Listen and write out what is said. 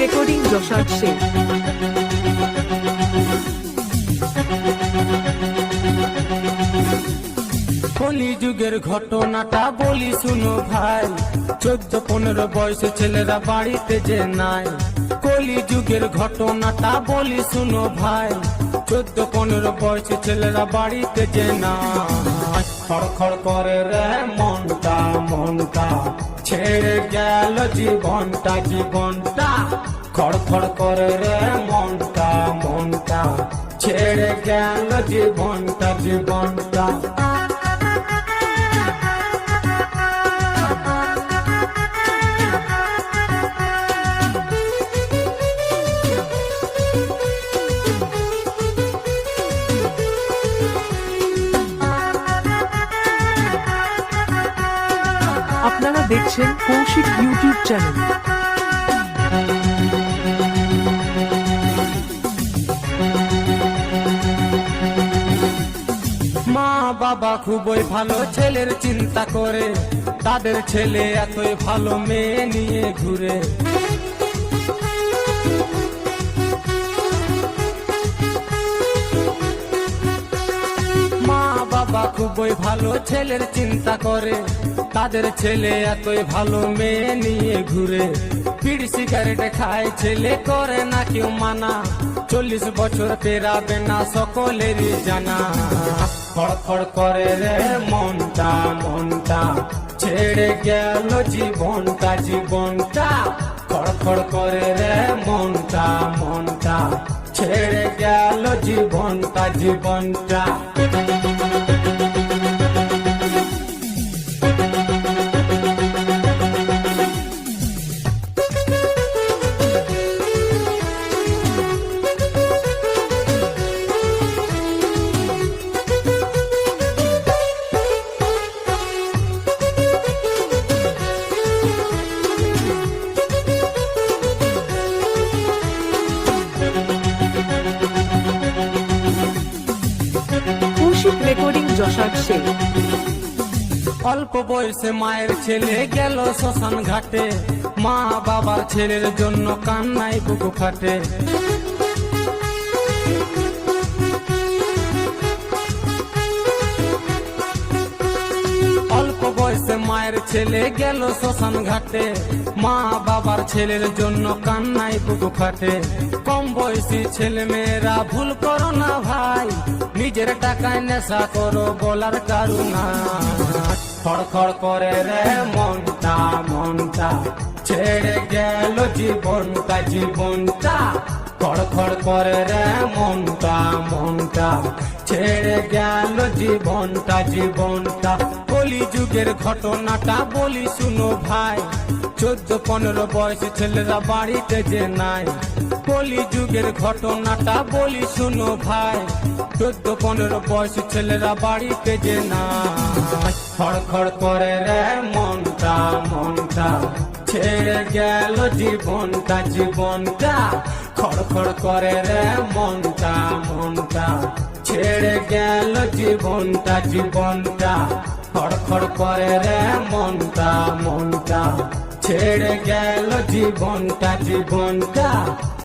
Recording যশাদ Sheikh. কলি যুগের ঘটনাটা বলি শুনো ভাই, 14-15 বয়সে ছেলেরা বাড়িতে যে নাই। কলি যুগের ঘটনাটা বলি শুনো ভাই, 14-15 বয়সে ছেলেরা বাড়িতে যে নাই। খড়খড় করে রে মনটা মনটা, ছেড়ে গেল জীবনটা জীবনটা। খড়খড় করে রে মনটা মনটা, ছেড়ে গেল জীবনটা জীবনটা। আপনারা দেখছেন কৌশিক ইউটিউব চ্যানেল। মা বাবা খুবই ভালো ছেলের চিন্তা করে, তাদের ছেলে এতই ভালো মেয়ে নিয়ে ঘুরে। মা বাবা খুবই ভালো ছেলের চিন্তা করে, তাদের ছেলে এতই ভালো মেয়ে নিয়ে ঘুরে। বিড়ি সিগারেট খায় ছেলে, করে না কেউ মানা, 40 বছর পেরাবে না সকলেরই জানা। খড়খড় করে রে মনটা মনটা, ছেড়ে গেল জীবনটা জীবনটা। খড়খড় করে রে মনটা মনটা, ছেড়ে গেল জীবনটা জীবনটা। কৌশিক রেকর্ডিং যশাদ শেখ। অল্প বয়সে মায়ের ছেলে গেল শ্মশান ঘাটে, মা বাবার ছেলের জন্য কান্নায় বুক ফাটে। অল্প বয়সে মায়ের ছেলে গেল শ্মশান ঘাটে, মা বাবার ছেলের জন্য কান্নায় বুক ফাটে। কম বয়সী ছেলে মেয়েরা ভুল করো না ভাই, নিজের টাকায় নেশা করো বলার কারুনা। খড়খড় করে রে মনটা মনটা, ছেড়ে গেল জীবনটা জীবনটা। খড়খড় করে রে মনটা মনটা, ছেড়ে গেল জীবনটা জীবনটা। কলি যুগের ঘটনাটা বলি শুনো ভাই, 14-15 বয়সী ছেলেরা বাড়িতে যে নাই। কলি যুগের ঘটনাটা বলি শুনো ভাই, 14-15 বয়সী ছেলেরা বাড়িতে যে নাই। খড়খড় করে রে মনটা মনটা, ছেড়ে গেল জীবনটা জীবনটা। খড়খড় করে রে মনটা মনটা, ছেড়ে গেল জীবনটা জীবনটা। খড়খড় করে রে মনটা মনটা, ছেড়ে গেল জীবনটা জীবনটা।